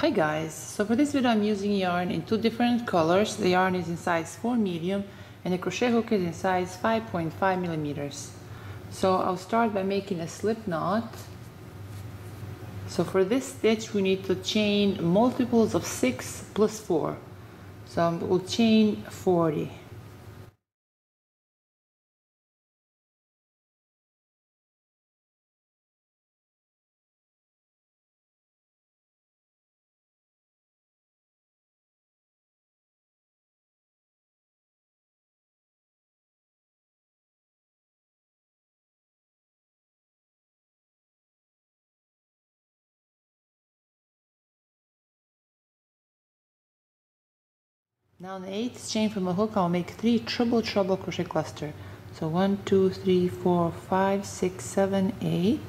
Hi guys, so for this video I'm using yarn in two different colors. The yarn is in size 4 medium and the crochet hook is in size 5.5 millimeters. So I'll start by making a slip knot. So for this stitch we need to chain multiples of 6 plus 4. So we'll chain 40. Now in the 8th chain from a hook I'll make 3 treble crochet cluster. So 1, 2, 3, 4, 5, 6, 7, 8.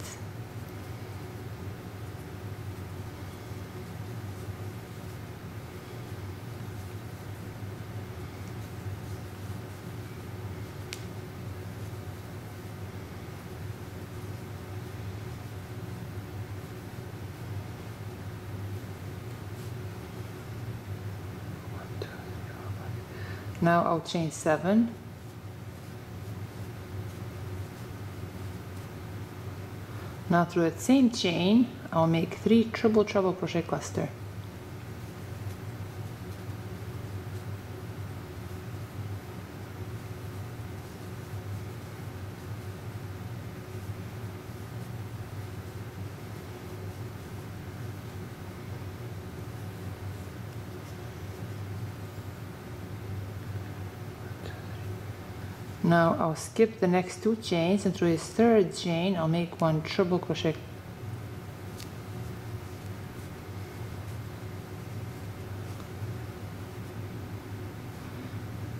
Now I'll chain 7. Now through that same chain I'll make 3 treble crochet cluster. Now I'll skip the next 2 chains and through this 3rd chain I'll make 1 treble crochet.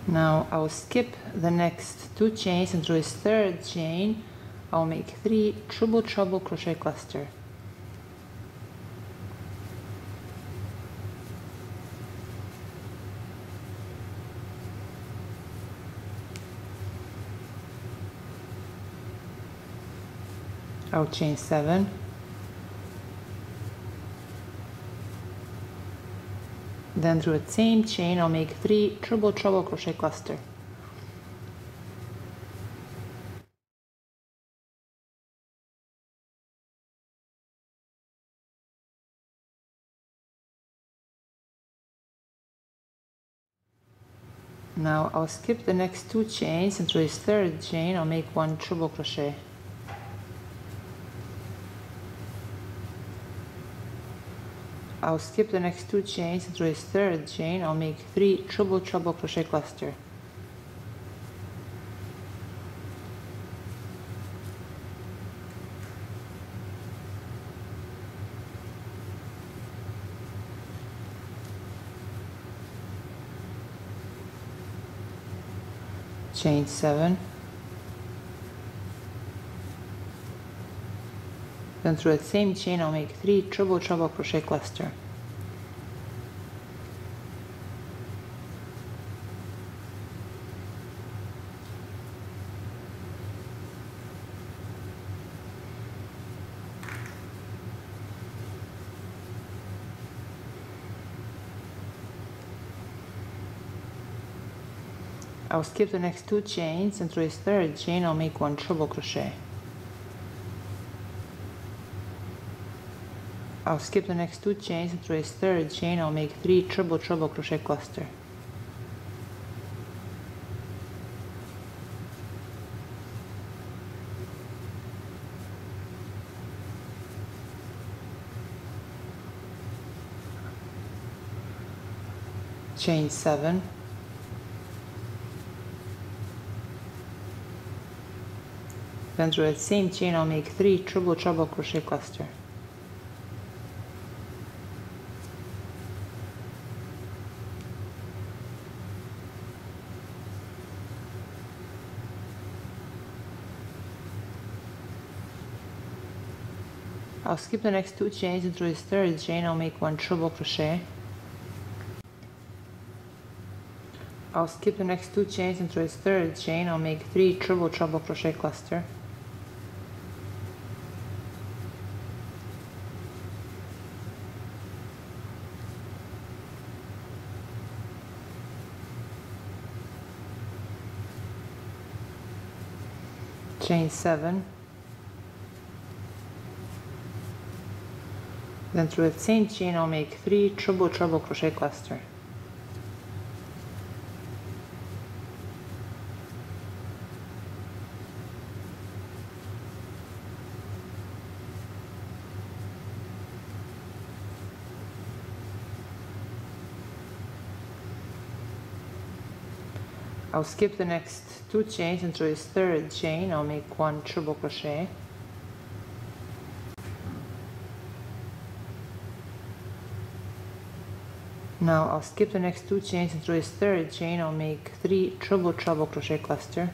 Now I'll skip the next 2 chains and through this 3rd chain I'll make 3 treble crochet cluster. I'll chain 7. Then through the same chain I'll make 3 treble crochet cluster. Now I'll skip the next 2 chains and through this 3rd chain I'll make 1 treble crochet. I'll skip the next 2 chains and through this 3rd chain I'll make 3 treble crochet cluster. Chain 7. Then through the same chain I'll make 3 treble crochet cluster. I'll skip the next 2 chains and through this 3rd chain I'll make 1 treble crochet. I'll skip the next 2 chains and through this 3rd chain I'll make 3 treble crochet cluster. Chain 7. Then through that same chain I'll make 3 treble crochet cluster. I'll skip the next 2 chains and through this 3rd chain I'll make 1 treble crochet. I'll skip the next 2 chains and through this 3rd chain I'll make 3 treble crochet cluster. chain 7, then through the same chain I'll make 3 treble crochet cluster. I'll skip the next 2 chains, and through this third chain I'll make 1 treble crochet. Now I'll skip the next 2 chains, and through this third chain I'll make 3 treble crochet cluster.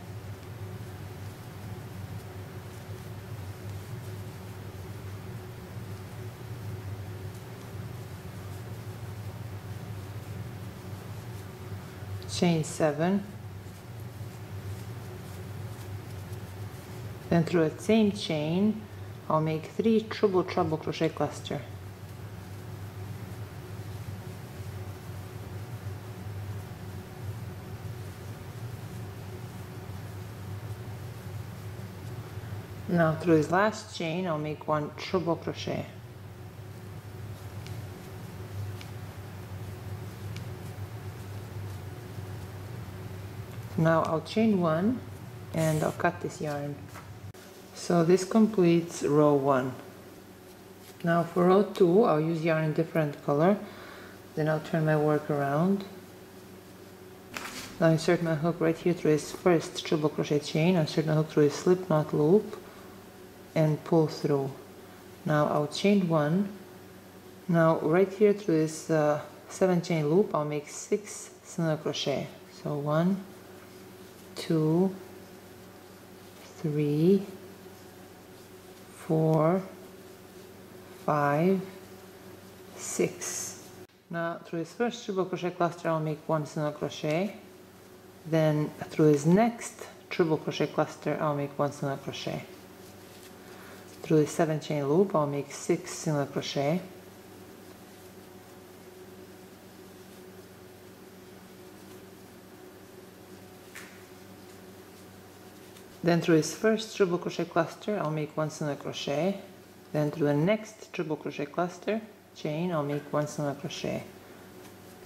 Chain 7, then through the same chain I'll make 3 treble crochet cluster. Now through this last chain I'll make 1 treble crochet. Now I'll chain 1 and I'll cut this yarn. So this completes row 1. Now for row 2 I'll use yarn in different color, then I'll turn my work around. Now insert my hook right here through this first treble crochet chain, insert my hook through this slip knot loop and pull through. Now I'll chain 1. Now right here through this 7 chain loop I'll make 6 single crochet. So 1, 2, 3, 4, 5, 6. Now through this first treble crochet cluster I'll make 1 single crochet. Then through this next treble crochet cluster I'll make 1 single crochet. Through the 7 chain loop I'll make 6 single crochet. Then through this first treble crochet cluster I'll make 1 single crochet. Then through the next treble crochet cluster chain I'll make 1 single crochet.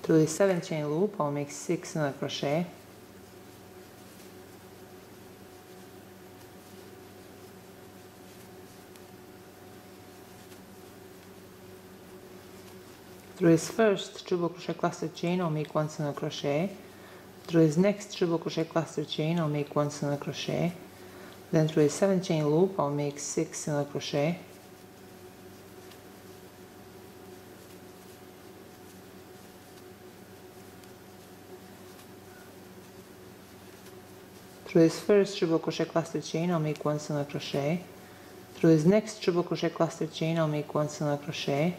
Through the 7 chain loop I'll make 6 single crochet. Through this first treble crochet cluster chain I'll make 1 single crochet. Through this next treble crochet cluster chain I'll make 1 single crochet. Then through a 7 chain loop I'll make 6 single crochet. Through this first treble crochet cluster chain I'll make 1 single crochet. Through this next treble crochet cluster chain I'll make 1 single crochet.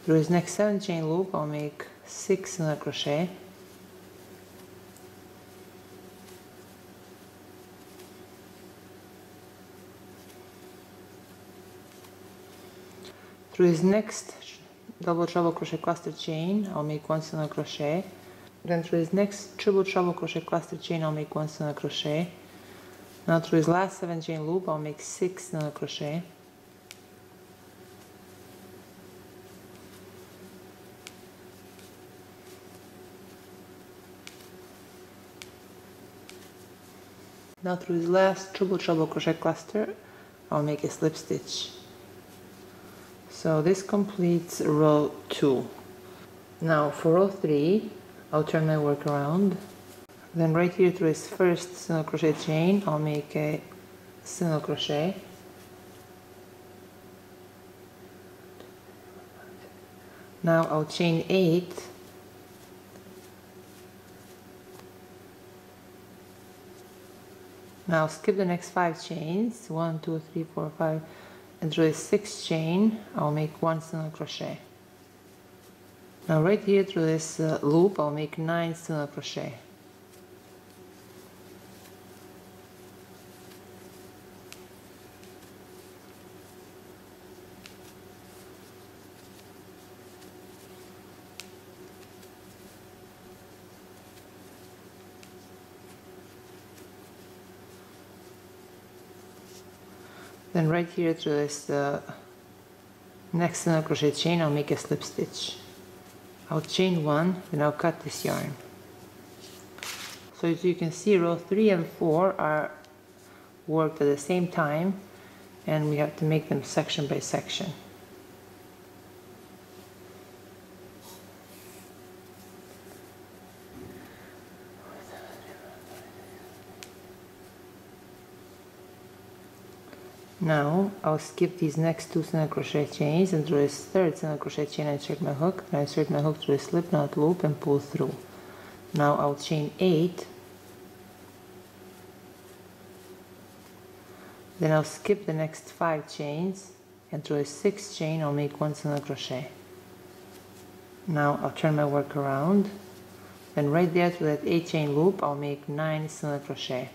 Through this next 7 chain loop I'll make 6 single crochet. Through this next double treble crochet cluster chain I'll make 1 single crochet. Then through this next triple treble crochet cluster chain I'll make 1 single crochet. Now through this last 7 chain loop I'll make 6 single crochet. Now through this last triple treble crochet cluster I'll make a slip stitch. So this completes row 2. Now for row 3 I'll turn my work around. Then right here through this first single crochet chain I'll make a single crochet. Now I'll chain 8. Now skip the next 5 chains, 1, 2, 3, 4, 5, and through the 6th chain I'll make 1 single crochet. Now right here through this loop I'll make 9 single crochet. Then right here through this next single crochet chain, I'll make a slip stitch. I'll chain 1, then I'll cut this yarn. So as you can see, row 3 and 4 are worked at the same time, and we have to make them section by section. Now I'll skip these next 2 single crochet chains and through this third single crochet chain I insert my hook, then I insert my hook through a slip knot loop and pull through. Now I'll chain 8, then I'll skip the next 5 chains and through a 6th chain I'll make 1 single crochet. Now I'll turn my work around, then right there through that 8 chain loop I'll make 9 single crochet.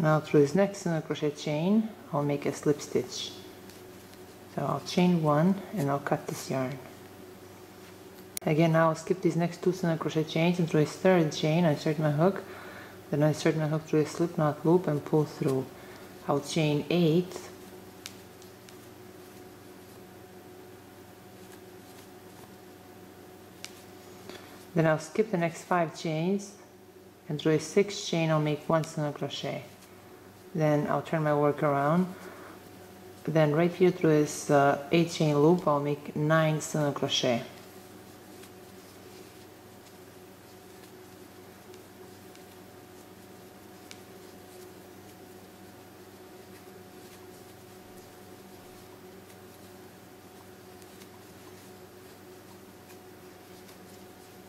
Now through this next single crochet chain, I'll make a slip stitch. So I'll chain 1 and I'll cut this yarn. Again, now I'll skip these next 2 single crochet chains and through this third chain, I insert my hook, then I insert my hook through a slip knot loop and pull through. I'll chain 8, then I'll skip the next 5 chains and through a 6th chain I'll make 1 single crochet. Then I'll turn my work around, then right here through this 8 chain loop I'll make 9 single crochet.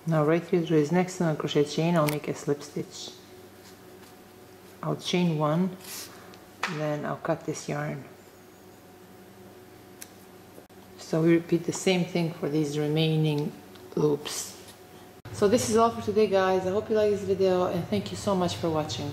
Now right here through this next single crochet chain I'll make a slip stitch. I'll chain 1, then I'll cut this yarn. So we repeat the same thing for these remaining loops. So this is all for today, guys. I hope you like this video and thank you so much for watching.